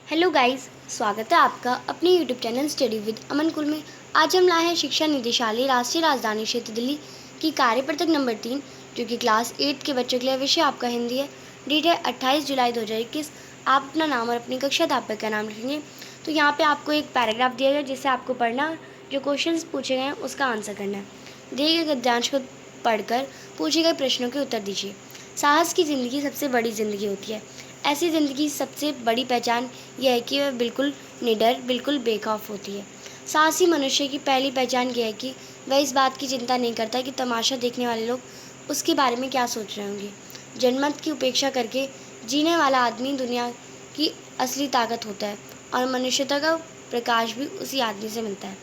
Hello guys, स्वागत है आपका अपने यूट्यूब चैनल स्टडी विद अमन कुल में। आज हम लाए हैं शिक्षा निदेशालय राष्ट्रीय राजधानी क्षेत्र दिल्ली की कार्यपत्रक नंबर 3, जो कि क्लास 8 के बच्चों के लिए। विषय आपका हिंदी है। डेट है 28 जुलाई 2021। आप अपना नाम और अपनी कक्षा अध्यापक का नाम लिखेंगे। तो यहाँ पे आपको एक पैराग्राफ दिया गया जिससे आपको पढ़ना, जो क्वेश्चन पूछे गए हैं उसका आंसर करना है। दिए गए गद्यांश को पढ़कर पूछे गए प्रश्नों के उत्तर दीजिए। साहस की ज़िंदगी सबसे बड़ी ज़िंदगी होती है। ऐसी ज़िंदगी सबसे बड़ी पहचान यह है कि वह बिल्कुल निडर, बिल्कुल बेखौफ होती है। साहसी मनुष्य की पहली पहचान यह है कि वह इस बात की चिंता नहीं करता कि तमाशा देखने वाले लोग उसके बारे में क्या सोच रहे होंगे। जनमत की उपेक्षा करके जीने वाला आदमी दुनिया की असली ताकत होता है, और मनुष्यता का प्रकाश भी उसी आदमी से मिलता है।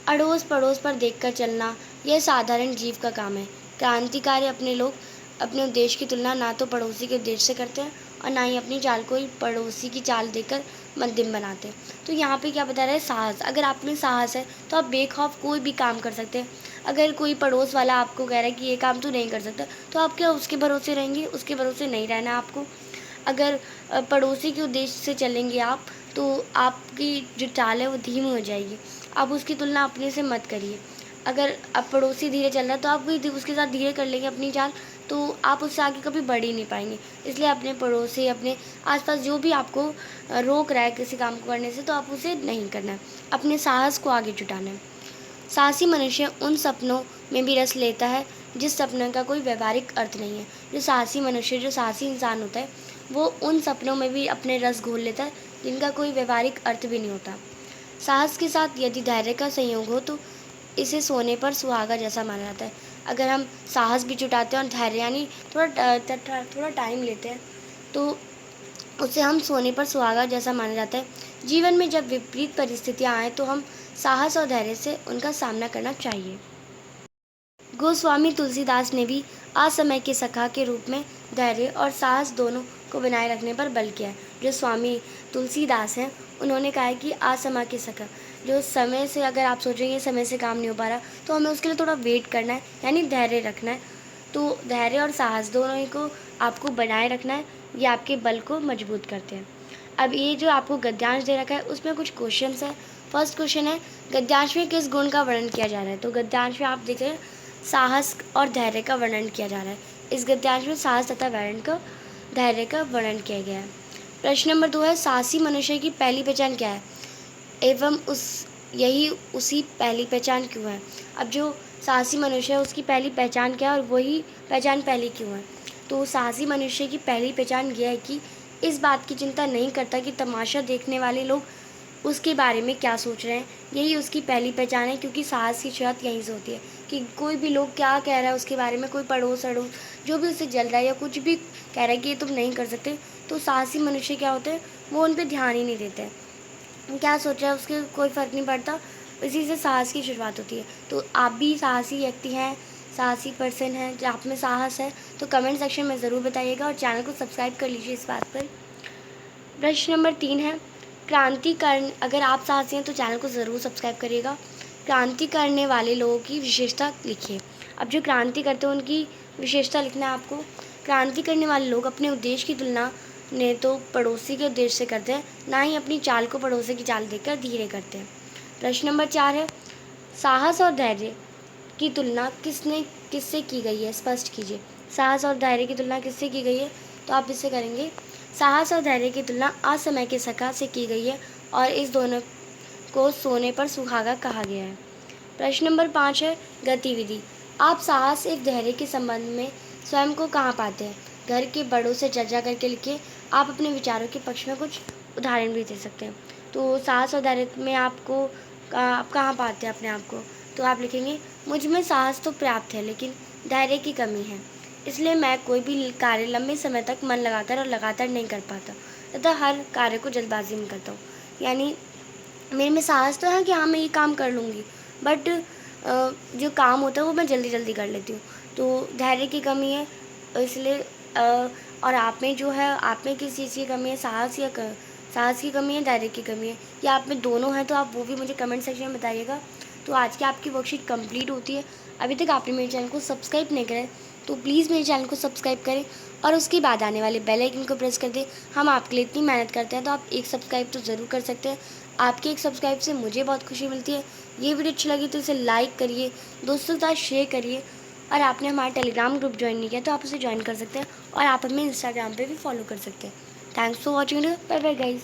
अड़ोस पड़ोस पर देखकर चलना यह साधारण जीव का काम है। क्रांतिकारी अपने लोग अपने उद्देश्य की तुलना ना तो पड़ोसी के उद्देश्य से करते हैं और ना ही अपनी चाल को पड़ोसी की चाल देकर मध्यम बनाते हैं। तो यहाँ पे क्या बता रहा है? साहस। अगर आप में साहस है तो आप बेखौफ कोई भी काम कर सकते हैं। अगर कोई पड़ोस वाला आपको कह रहा है कि ये काम तू नहीं कर सकता, तो आप क्या उसके भरोसे रहेंगे? उसके भरोसे नहीं रहना आपको। अगर पड़ोसी के उद्देश्य से चलेंगे आप, तो आपकी जो चाल है वो धीमी हो जाएगी। आप उसकी तुलना अपने से मत करिए। अगर अब पड़ोसी धीरे चल रहा है तो आप भी उसके साथ धीरे कर लेंगे अपनी चाल, तो आप उससे आगे कभी बढ़ ही नहीं पाएंगे। इसलिए अपने पड़ोसी, अपने आसपास जो भी आपको रोक रहा है किसी काम को करने से, तो आप उसे नहीं करना है। अपने साहस को आगे जुटाना है। साहसी मनुष्य उन सपनों में भी रस लेता है जिस सपने का कोई व्यवहारिक अर्थ नहीं है। जो साहसी मनुष्य, जो साहसी इंसान होता है, वो उन सपनों में भी अपने रस घोल लेता है जिनका कोई व्यवहारिक अर्थ भी नहीं होता। साहस के साथ यदि धैर्य का संयोग हो तो इसे सोने पर सुहागा जैसा माना जाता है। अगर हम साहस भी जुटाते हैं और धैर्य यानी थोड़ा टाइम लेते हैं, तो उसे हम सोने पर सुहागा जैसा माना जाता है। जीवन में जब विपरीत परिस्थितियां आए तो हम साहस और धैर्य से उनका सामना करना चाहिए। गोस्वामी तुलसीदास ने भी असमय के सखा के रूप में धैर्य और साहस दोनों को बनाए रखने पर बल किया है। जो स्वामी तुलसीदास हैं, उन्होंने कहा है कि असमय के सखा, जो समय से, अगर आप सोचेंगे समय से काम नहीं हो पा रहा तो हमें उसके लिए थोड़ा वेट करना है, यानी धैर्य रखना है। तो धैर्य और साहस दोनों ही को आपको बनाए रखना है। ये आपके बल को मजबूत करते हैं। अब ये जो आपको गद्यांश दे रखा है उसमें कुछ क्वेश्चंस है। फर्स्ट क्वेश्चन है, गद्यांश में किस गुण का वर्णन किया जा रहा है? तो गद्यांश में आप देख रहे हैं साहस और धैर्य का वर्णन किया जा रहा है। इस गद्यांश में साहस तथा धैर्य का वर्णन किया गया है। प्रश्न नंबर 2 है, साहसी मनुष्य की पहली पहचान क्या है एवं उसी पहली पहचान क्यों है? अब जो साहसी मनुष्य है उसकी पहली पहचान क्या है और वही पहचान पहली क्यों है? तो साहसी मनुष्य की पहली पहचान यह है कि इस बात की चिंता नहीं करता कि तमाशा देखने वाले लोग उसके बारे में क्या सोच रहे हैं। यही उसकी पहली पहचान है, क्योंकि साहस की शुरुआत यहीं से होती है कि कोई भी लोग क्या कह रहा है उसके बारे में, कोई पड़ोस अड़ोस जो भी उससे जल रहा है या कुछ भी कह रहा है कि ये तुम नहीं कर सकते, तो साहसी मनुष्य क्या होते हैं, वो उन पर ध्यान ही नहीं देते हैं। क्या सोच रहा है उसके कोई फ़र्क नहीं पड़ता। इसी से साहस की शुरुआत होती है। तो आप भी साहसी व्यक्ति हैं, साहसी पर्सन हैं, जो आप में साहस है, तो कमेंट सेक्शन में ज़रूर बताइएगा और चैनल को सब्सक्राइब कर लीजिए इस बात पर। प्रश्न नंबर 3 है, क्रांति करने, अगर आप साहसी हैं तो चैनल को ज़रूर सब्सक्राइब करिएगा। क्रांति करने वाले लोगों की विशेषता लिखिए। अब जो क्रांति करते हैं उनकी विशेषता लिखना है आपको। क्रांति करने वाले लोग अपने उद्देश्य की तुलना ने तो पड़ोसी के उद्देश्य से करते हैं, ना ही अपनी चाल को पड़ोसी की चाल देखकर धीरे करते हैं। प्रश्न नंबर 4 है, साहस और धैर्य की तुलना किससे की गई है? स्पष्ट कीजिए। साहस और धैर्य की तुलना किससे की गई है? तो आप इससे करेंगे, साहस और धैर्य की तुलना असमय के सखा से की गई है और इस दोनों को सोने पर सुहागा कहा गया है। प्रश्न नंबर 5 है, गतिविधि। आप साहस एक धैर्य के संबंध में स्वयं को कहाँ पाते हैं? घर के बड़ों से चर्चा करके लिखिए। आप अपने विचारों के पक्ष में कुछ उदाहरण भी दे सकते हैं। तो साहस और धैर्य में आप कहाँ पाते हैं अपने आप को? तो आप लिखेंगे, मुझ में साहस तो पर्याप्त है लेकिन धैर्य की कमी है, इसलिए मैं कोई भी कार्य लंबे समय तक मन लगाकर और लगातार नहीं कर पाता तथा हर कार्य को जल्दबाजी में करता हूँ। यानी मेरे में साहस तो है कि हाँ मैं ये काम कर लूँगी, बट जो काम होता है वो मैं जल्दी जल्दी कर लेती हूँ। तो धैर्य की कमी है, इसलिए और आप में जो है, आप में किस चीज़ की कमी है? साहस की कमी है, धैर्य की कमी है, या आप में दोनों हैं? तो आप वो भी मुझे कमेंट सेक्शन में बताइएगा। तो आज की आपकी वर्कशीट कंप्लीट होती है। अभी तक आपने मेरे चैनल को सब्सक्राइब नहीं करा है तो प्लीज़ मेरे चैनल को सब्सक्राइब करें और उसके बाद आने वाले बेल आइकन को प्रेस कर दें। हम आपके लिए इतनी मेहनत करते हैं तो आप एक सब्सक्राइब तो ज़रूर कर सकते हैं। आपके एक सब्सक्राइब से मुझे बहुत खुशी मिलती है। ये वीडियो अच्छी लगी तो इसे लाइक करिए, दोस्तों के साथ शेयर करिए। और आपने हमारा टेलीग्राम ग्रुप ज्वाइन नहीं किया तो आप उसे ज्वाइन कर सकते हैं और आप हमें इंस्टाग्राम पे भी फॉलो कर सकते हैं। Thanks for watching, bye bye guys.